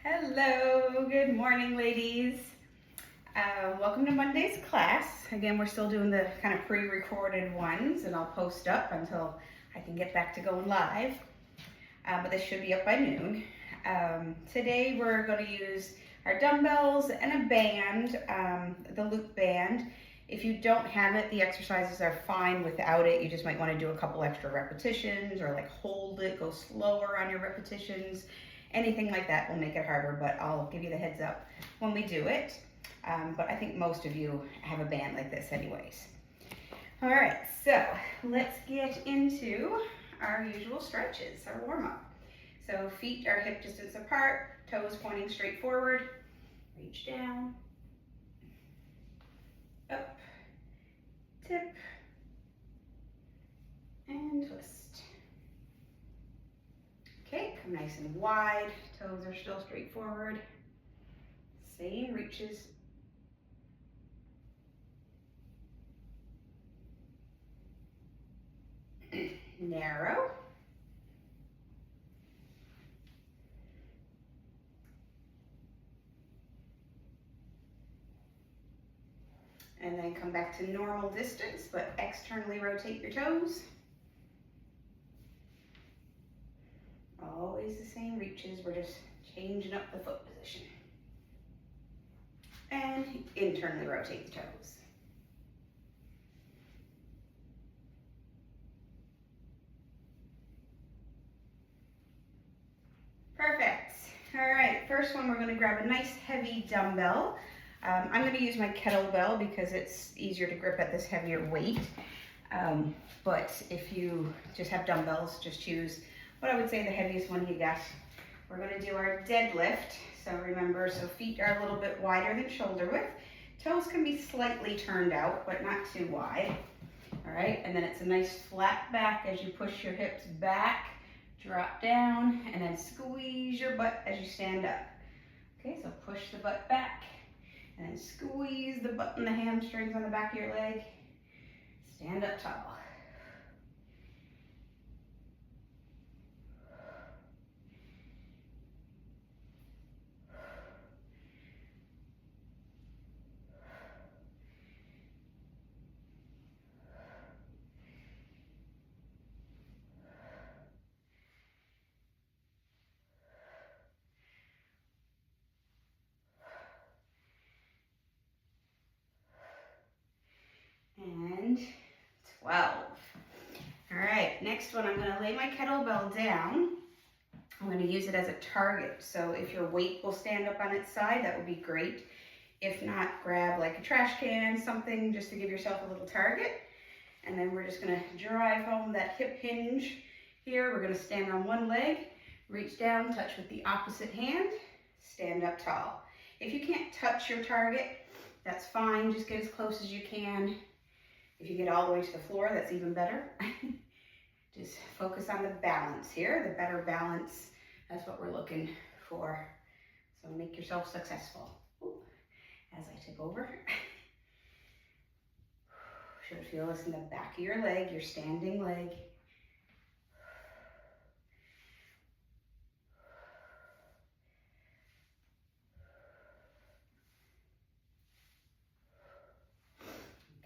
Hello, good morning, ladies. Welcome to Monday's class. Again, we're still doing the kind of pre-recorded ones, and I'll post up until I can get back to going live. But this should be up by noon. Today we're going to use our dumbbells and a band, the loop band. If you don't have it, the exercises are fine without it. You just might want to do a couple extra repetitions or like hold it, go slower on your repetitions. Anything like that will make it harder, but I'll give you the heads up when we do it. But I think most of you have a band like this anyways. All right, so let's get into our usual stretches, our warm-up. So feet are hip distance apart, toes pointing straight forward, reach down, up, tip, and twist. Okay, come nice and wide, toes are still straight forward, same reaches. Narrow. And then come back to normal distance, but externally rotate your toes. Always the same reaches, we're just changing up the foot position. And internally rotate the toes. Perfect. All right, first one, we're gonna grab a nice heavy dumbbell. I'm gonna use my kettlebell because it's easier to grip at this heavier weight. But if you just have dumbbells, just choose what I would say the heaviest one you got. We're gonna do our deadlift. So remember, so feet are a little bit wider than shoulder width. Toes can be slightly turned out, but not too wide. All right, and then it's a nice flat back as you push your hips back, drop down, and then squeeze your butt as you stand up. Okay, so push the butt back, and then squeeze the butt and the hamstrings on the back of your leg. Stand up tall. And 12. All right, next one, I'm gonna lay my kettlebell down. I'm gonna use it as a target. So if your weight will stand up on its side, that would be great. If not, grab like a trash can, something just to give yourself a little target. And then we're just gonna drive home that hip hinge here. We're gonna stand on one leg, reach down, touch with the opposite hand, stand up tall. If you can't touch your target, that's fine, just get as close as you can. If you get all the way to the floor, that's even better. Just focus on the balance here, the better balance. That's what we're looking for. So make yourself successful. Ooh, as I tip over. Should feel this in the back of your leg, your standing leg.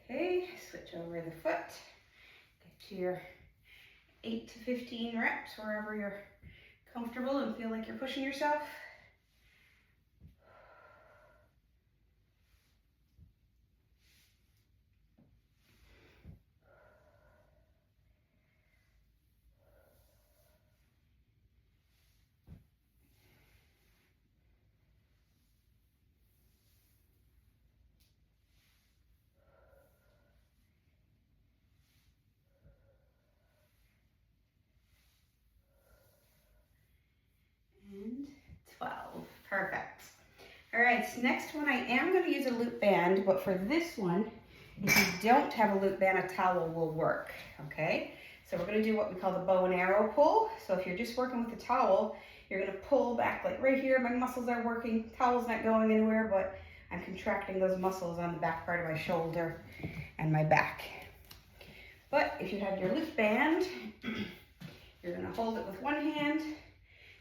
Okay, switch over the foot. Get to your 8 to 15 reps, wherever you're comfortable and feel like you're pushing yourself. And 12, perfect. All right, so next one, I am gonna use a loop band, but for this one, if you don't have a loop band, a towel will work, okay? So we're gonna do what we call the bow and arrow pull. So if you're just working with the towel, you're gonna pull back like right here, my muscles are working, towel's not going anywhere, but I'm contracting those muscles on the back part of my shoulder and my back. But if you have your loop band, you're gonna hold it with one hand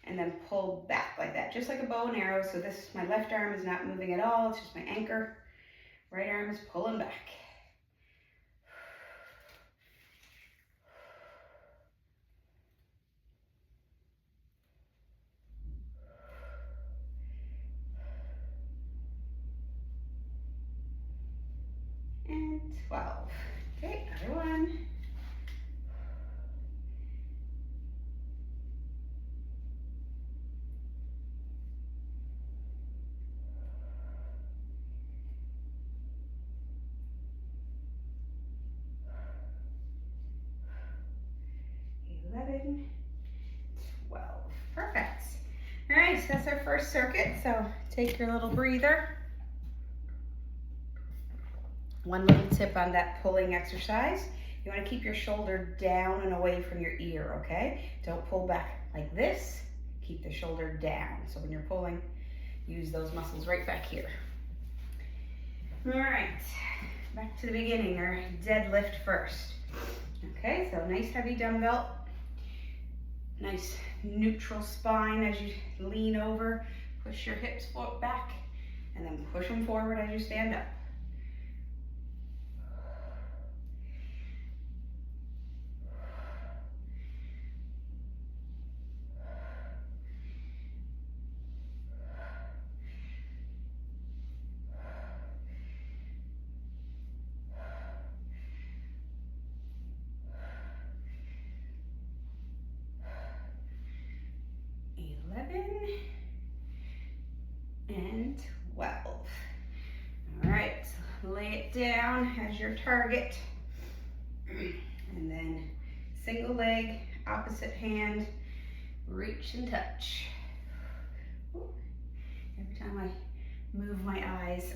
and then pull back like that, just like a bow and arrow. So this, my left arm is not moving at all, it's just my anchor. Right arm is pulling back. And 12. Okay, other one. Perfect. All right, so that's our first circuit. So take your little breather. One little tip on that pulling exercise. You want to keep your shoulder down and away from your ear, okay? Don't pull back like this. Keep the shoulder down. So when you're pulling, use those muscles right back here. All right, back to the beginning, or deadlift first. Okay, so nice heavy dumbbell. Nice neutral spine as you lean over. Push your hips back and then push them forward as you stand up. And 12. All right, lay it down as your target. And then single leg, opposite hand, reach and touch. Every time I move my eyes.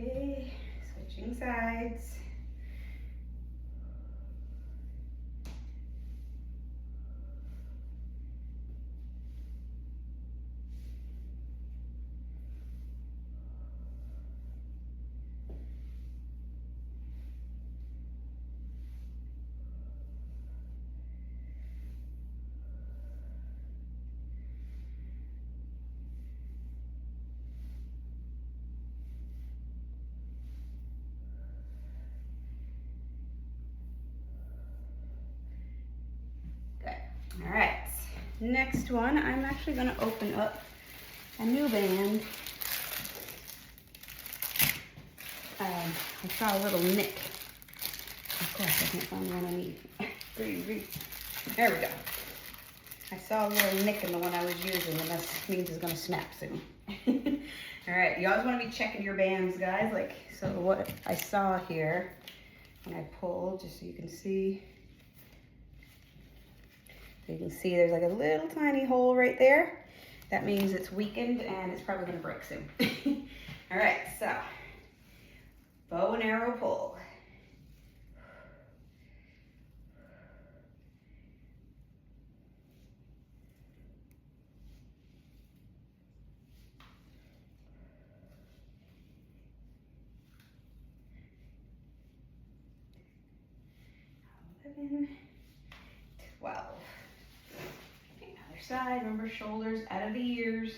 Okay, switching sides. All right, next one, I'm actually gonna open up a new band. I saw a little nick. Of course, I can't find the one I need. There we go. I saw a little nick in the one I was using, and that means it's gonna snap soon. All right, you always wanna be checking your bands, guys. Like, so what I saw here, when I pulled, just so you can see, so you can see there's like a little tiny hole right there. That means it's weakened and it's probably gonna break soon. All right, so bow and arrow pull. And 12. Okay, other side, remember shoulders out of the ears.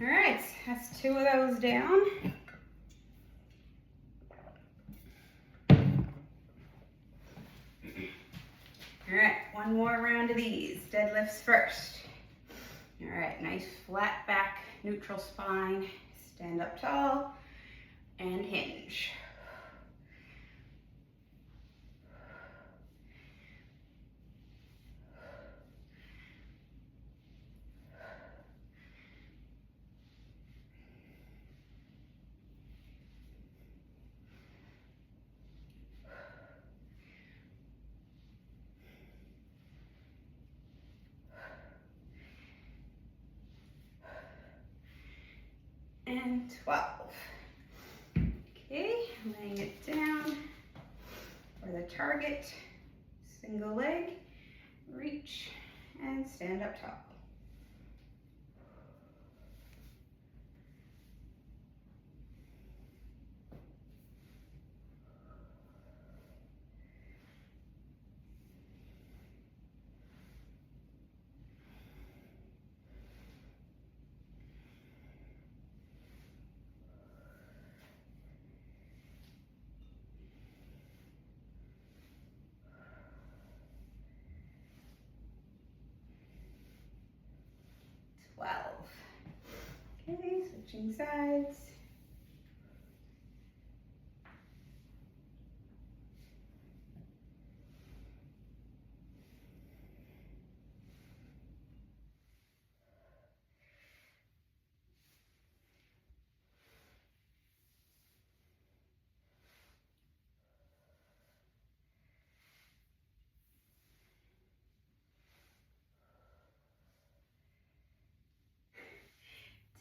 All right, that's 2 of those down. All right, one more round of these. Deadlifts first. All right, nice flat back, neutral spine. Stand up tall and hinge. 12. Okay, laying it down for the target. Single leg, reach, and stand up tall. 12. Okay, switching sides.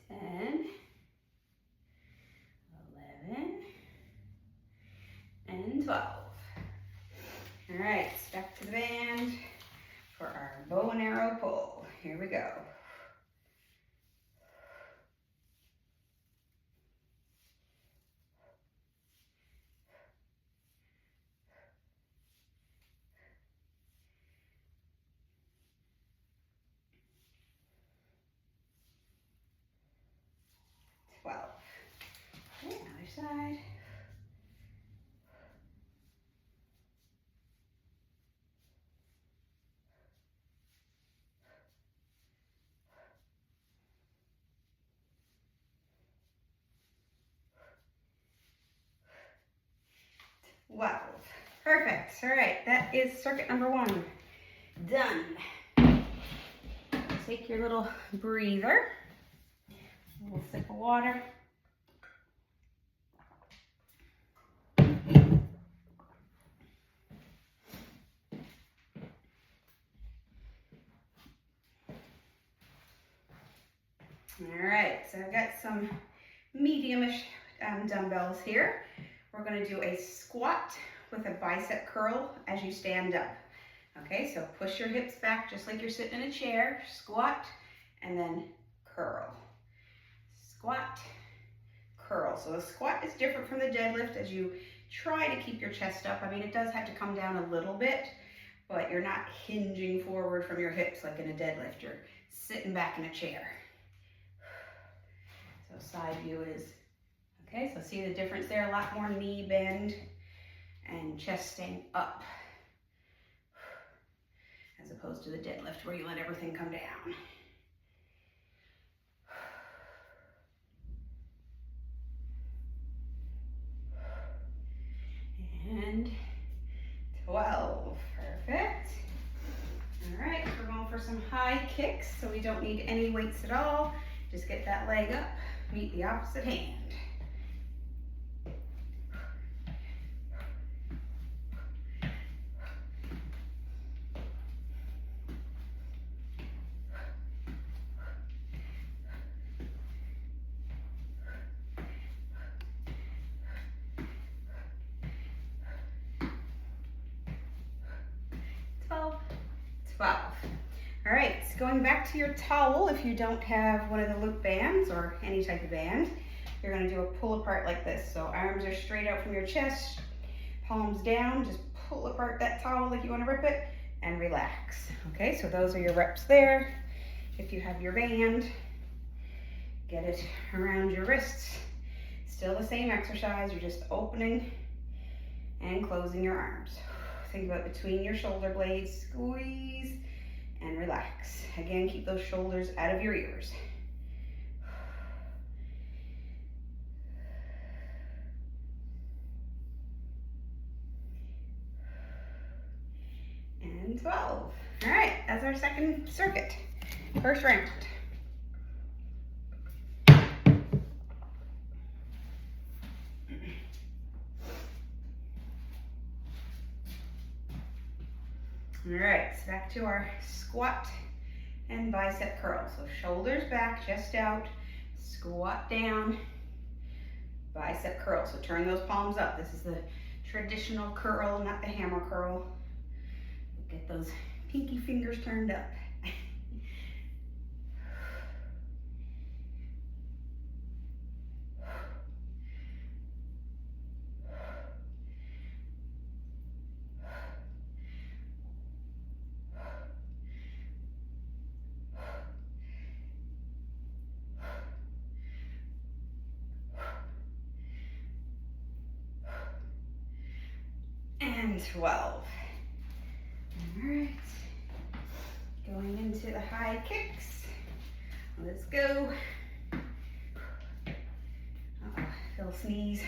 Ten, 11, and 12. All right, back to the band for our bow and arrow pull. Here we go. Okay, other side. Wow, perfect. All right, that is circuit number 1 done. Take your little breather, a little sip of water. All right, so I've got some medium-ish dumbbells here. We're going to do a squat with a bicep curl as you stand up. Okay, so push your hips back just like you're sitting in a chair, squat, and then curl. Squat, curl. So the squat is different from the deadlift as you try to keep your chest up. I mean, it does have to come down a little bit, but you're not hinging forward from your hips like in a deadlift. You're sitting back in a chair. So side view is, okay, so see the difference there? A lot more knee bend and chest staying up as opposed to the deadlift where you let everything come down. And 12, perfect. All right, we're going for some high kicks, so we don't need any weights at all. Just get that leg up, meet the opposite hand. All right, so going back to your towel, if you don't have one of the loop bands or any type of band, you're gonna do a pull apart like this. So arms are straight out from your chest, palms down, just pull apart that towel like you wanna rip it and relax. Okay, so those are your reps there. If you have your band, get it around your wrists. Still the same exercise, you're just opening and closing your arms. Think about between your shoulder blades, squeeze and relax. Again, keep those shoulders out of your ears. And 12. All right, that's our second circuit, first round. All right, so back to our squat and bicep curl. So shoulders back, chest out, squat down, bicep curl. So turn those palms up. This is the traditional curl, not the hammer curl. Get those pinky fingers turned up. And 12. All right. Going into the high kicks. Let's go. Oh, feel a sneeze.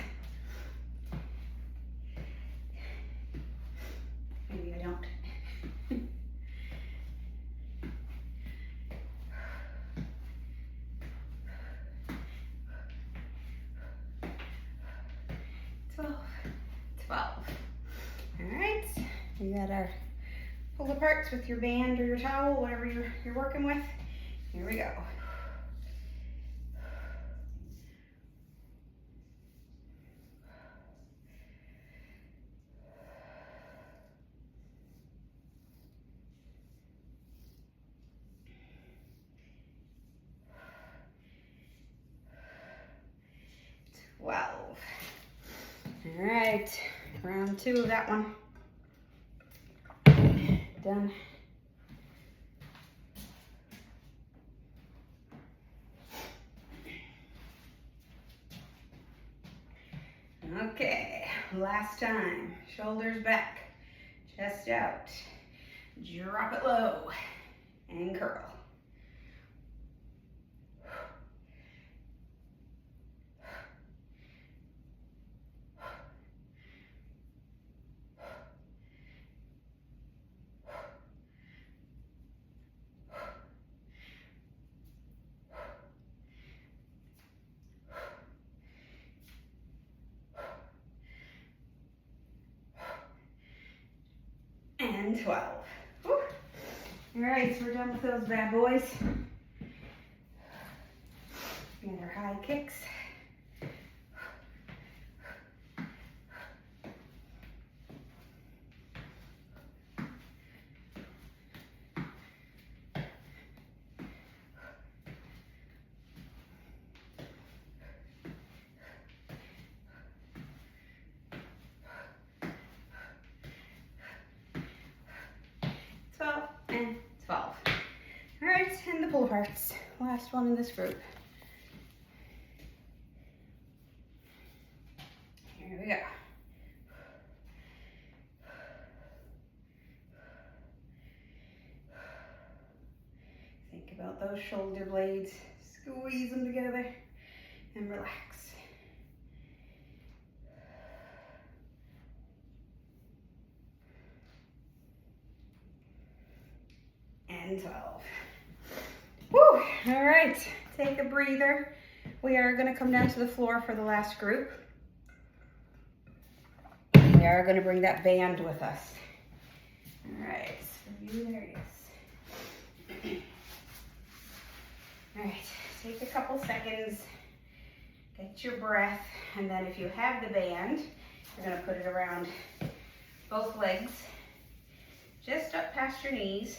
Maybe I don't. All right, we got our pull aparts with your band or your towel, whatever you're working with. Here we go. All right, round 2 of that one. Done. Okay, last time. Shoulders back, chest out. Drop it low and curl. And 12. Whew. All right, so we're done with those bad boys. And our high kicks. And 12. All right, and the pull aparts. Last one in this group. Here we go. Think about those shoulder blades. Squeeze them together and relax. And 12. Woo! All right, take a breather. We are going to come down to the floor for the last group. We are going to bring that band with us. All right, so there it is. All right, take a couple seconds, get your breath, and then if you have the band, you're going to put it around both legs, just up past your knees.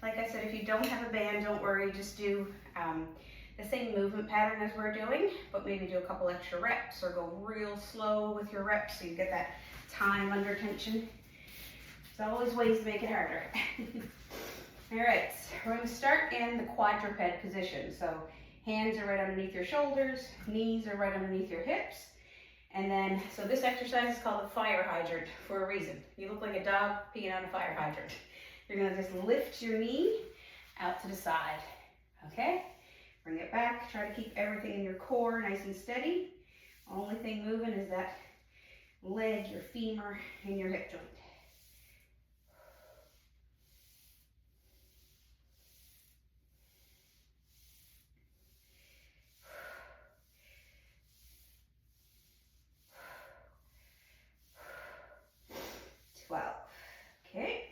Like I said, if you don't have a band, don't worry, just do the same movement pattern as we're doing, but maybe do a couple extra reps or go real slow with your reps so you get that time under tension. There's always ways to make it harder. All right, we're going to start in the quadruped position. So hands are right underneath your shoulders, knees are right underneath your hips. And then, so this exercise is called the fire hydrant for a reason. You look like a dog peeing on a fire hydrant. You're going to just lift your knee out to the side, okay? Bring it back, try to keep everything in your core nice and steady. Only thing moving is that leg, your femur, and your hip joint. Okay,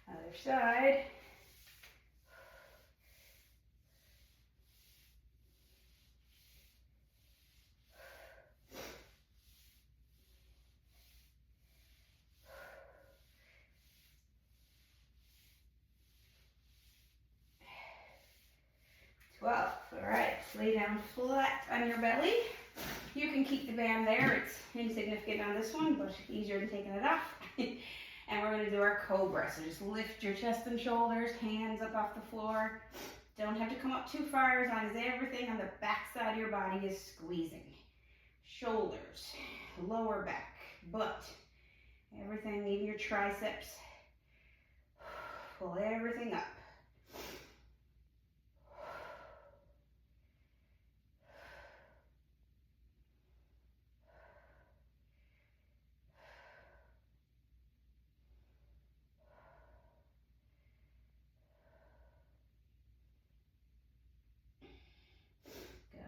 other side. 12. All right, lay down flat on your belly. You can keep the band there. It's insignificant on this one, but easier than taking it off. And we're gonna do our cobra. So just lift your chest and shoulders, hands up off the floor. Don't have to come up too far, as long as everything on the back side of your body is squeezing. Shoulders, lower back, butt, everything, even your triceps. Pull everything up.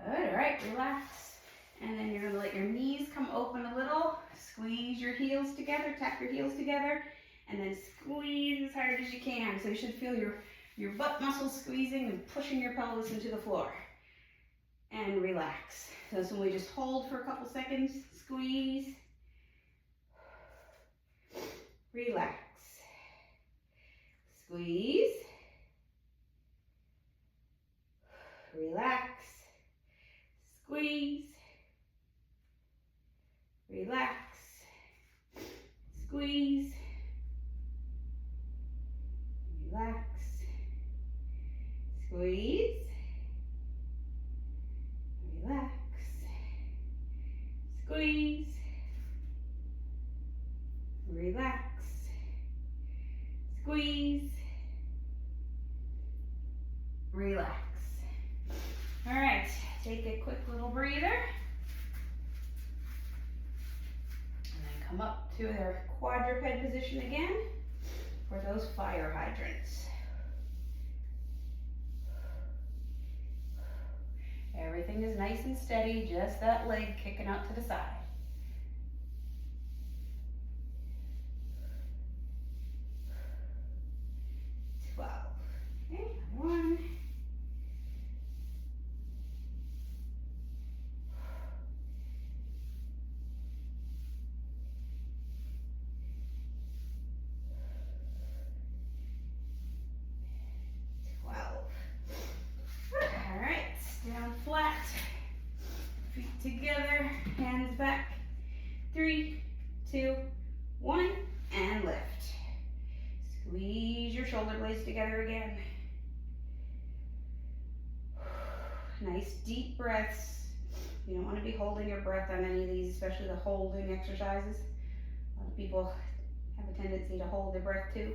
Good, all right, relax. And then you're gonna let your knees come open a little. Squeeze your heels together, tap your heels together, and then squeeze as hard as you can. So you should feel your butt muscles squeezing and pushing your pelvis into the floor. And relax. So when we just hold for a couple seconds, squeeze, relax, squeeze, relax, squeeze, relax, squeeze, relax, squeeze, relax, squeeze, relax, squeeze, relax. All right, take a quick little breather. And then come up to our quadruped position again for those fire hydrants. Everything is nice and steady, just that leg kicking out to the side. Okay, one. Flat, feet together, hands back. 3, 2, 1, and lift. Squeeze your shoulder blades together again. Nice deep breaths. You don't want to be holding your breath on any of these, especially the holding exercises. A lot of people have a tendency to hold their breath too.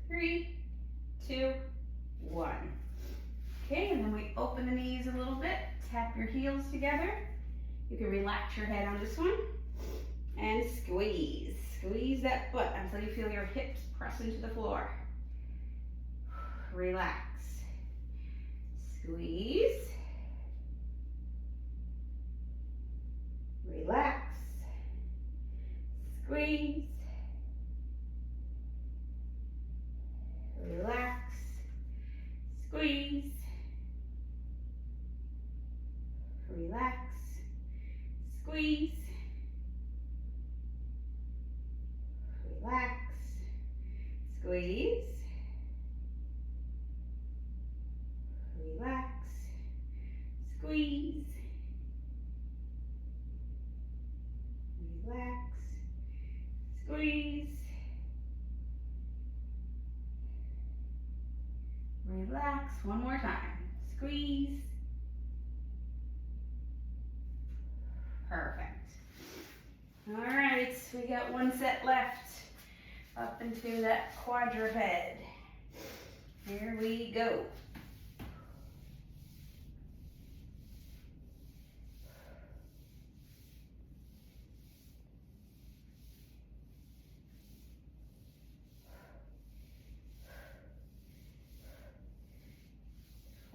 3, 2, 1. Okay, and then we open the knees a little bit, tap your heels together. You can relax your head on this one and squeeze. Squeeze that butt until you feel your hips press into the floor. Relax. Squeeze. Relax. Squeeze. Relax. Squeeze. Relax. Squeeze. Relax. Squeeze. Relax. Squeeze. Relax. Squeeze. Relax. One more time. Squeeze. Perfect. All right, we got one set left up into that quadruped. Here we go.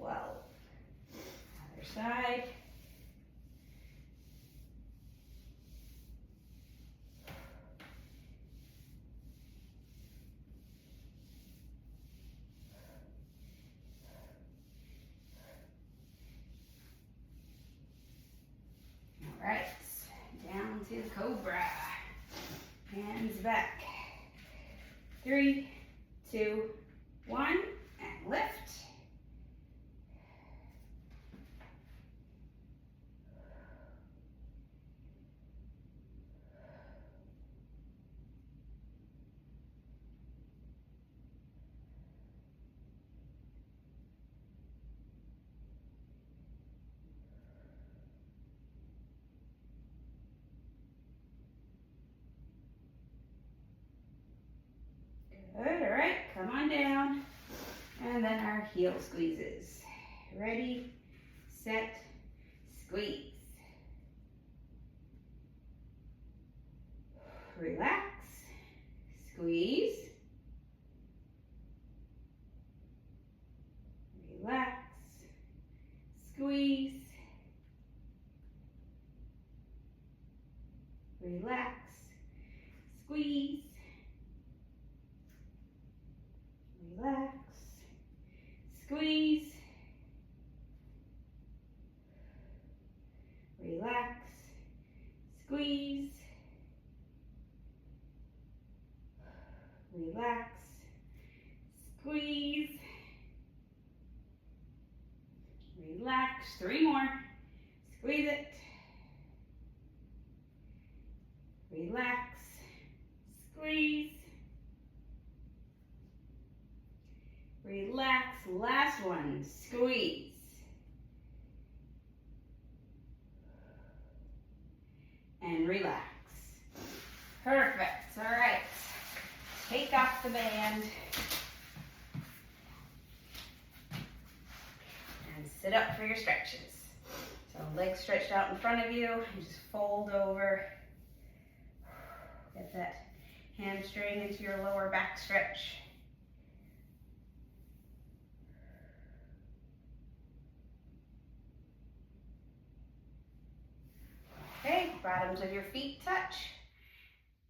Other side. 3, 2, 1, and lift. Good, all right, come on down. And then our heel squeezes. Ready, set, squeeze. Relax, squeeze. Relax, squeeze. Relax, squeeze. Relax, squeeze. Relax, squeeze. Relax, squeeze. Relax, 3 more. Squeeze it. Relax, squeeze. Relax, last one, squeeze. And relax. Perfect, all right. Take off the band. And sit up for your stretches. So legs stretched out in front of you, and just fold over. Get that hamstring into your lower back stretch. Okay, bottoms of your feet touch.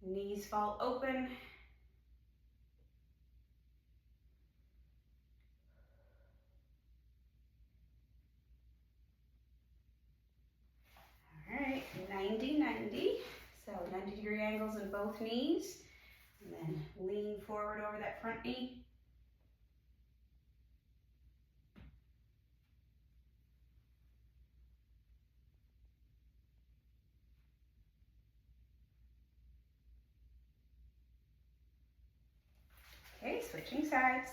Knees fall open. All right, 90-90. So 90-degree angles in both knees. And then lean forward over that front knee. Okay, switching sides.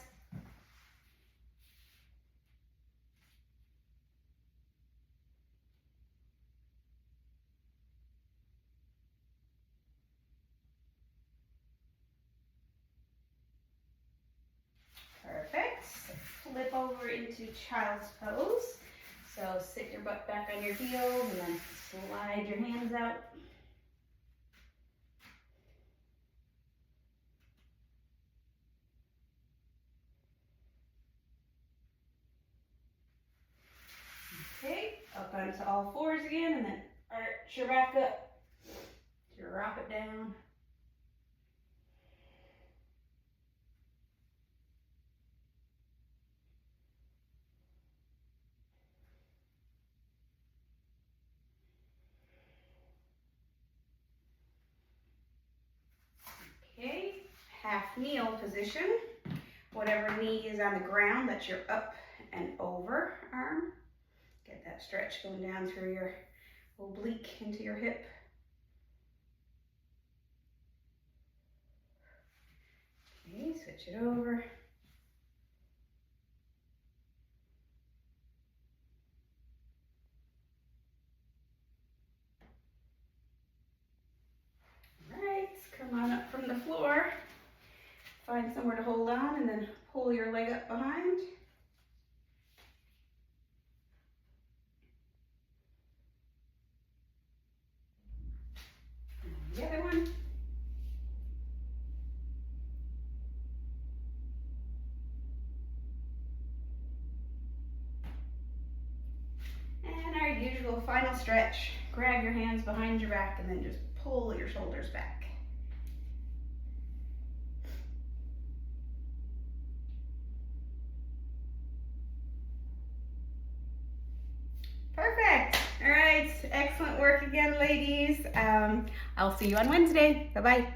Perfect. Flip over into child's pose. So sit your butt back on your heels and then slide your hands out. Okay, up onto all fours again and then arch your back up. Drop it down. Okay, half kneel position. Whatever knee is on the ground, that's your up and over arm. Get that stretch going down through your oblique into your hip. Okay, switch it over. All right, come on up from the floor. Find somewhere to hold on and then pull your leg up behind. And the other one. And our usual final stretch. Grab your hands behind your back and then just pull your shoulders back. Perfect. All right. Excellent work again, ladies. I'll see you on Wednesday. Bye-bye.